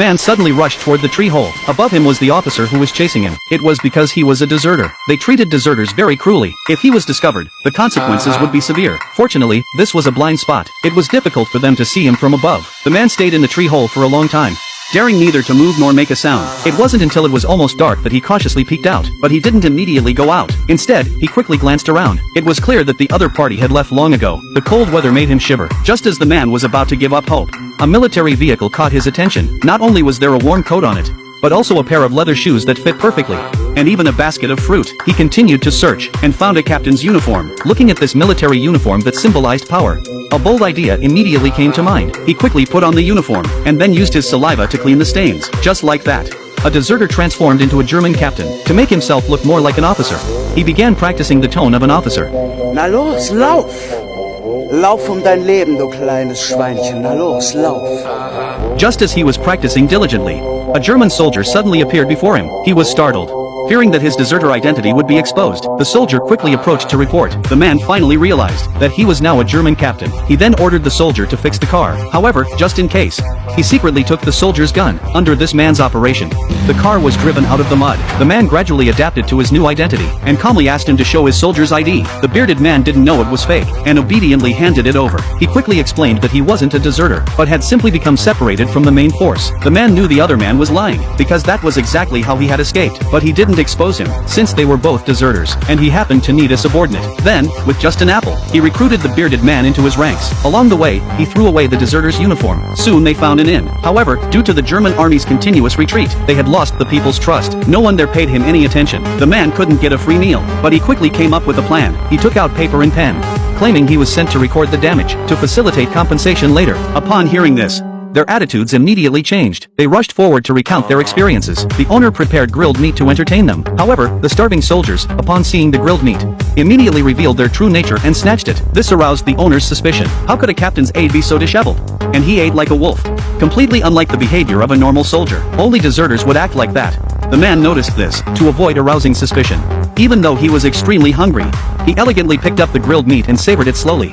Man suddenly rushed toward the tree hole. Above him was the officer who was chasing him. It was because he was a deserter. They treated deserters very cruelly. If he was discovered, the consequences would be severe. Fortunately, this was a blind spot. It was difficult for them to see him from above. The man stayed in the tree hole for a long time, daring neither to move nor make a sound. It wasn't until it was almost dark that he cautiously peeked out, but he didn't immediately go out. Instead, he quickly glanced around. It was clear that the other party had left long ago. The cold weather made him shiver. Just as the man was about to give up hope, a military vehicle caught his attention. Not only was there a warm coat on it, but also a pair of leather shoes that fit perfectly, and even a basket of fruit. He continued to search, and found a captain's uniform. Looking at this military uniform that symbolized power, a bold idea immediately came to mind. He quickly put on the uniform, and then used his saliva to clean the stains. Just like that, a deserter transformed into a German captain. To make himself look more like an officer, he began practicing the tone of an officer. Na los, lauf! Lauf dein Leben, du kleines Schweinchen. Na los, lauf! Just as he was practicing diligently, a German soldier suddenly appeared before him. He was startled. Fearing that his deserter identity would be exposed, the soldier quickly approached to report. The man finally realized that he was now a German captain. He then ordered the soldier to fix the car. However, just in case, he secretly took the soldier's gun. Under this man's operation, the car was driven out of the mud. The man gradually adapted to his new identity, and calmly asked him to show his soldier's ID. The bearded man didn't know it was fake, and obediently handed it over. He quickly explained that he wasn't a deserter, but had simply become separated from the main force. The man knew the other man was lying, because that was exactly how he had escaped, but he didn't expose him, since they were both deserters, and he happened to need a subordinate. Then, with just an apple, he recruited the bearded man into his ranks. Along the way, he threw away the deserter's uniform. Soon they found an inn. However, due to the German army's continuous retreat, they had lost the people's trust. No one there paid him any attention. The man couldn't get a free meal, but he quickly came up with a plan. He took out paper and pen, claiming he was sent to record the damage, to facilitate compensation later. Upon hearing this, their attitudes immediately changed. They rushed forward to recount their experiences. The owner prepared grilled meat to entertain them. However, the starving soldiers, upon seeing the grilled meat, immediately revealed their true nature and snatched it. This aroused the owner's suspicion. How could a captain's aide be so disheveled? And he ate like a wolf. Completely unlike the behavior of a normal soldier. Only deserters would act like that. The man noticed this, to avoid arousing suspicion. Even though he was extremely hungry, he elegantly picked up the grilled meat and savored it slowly.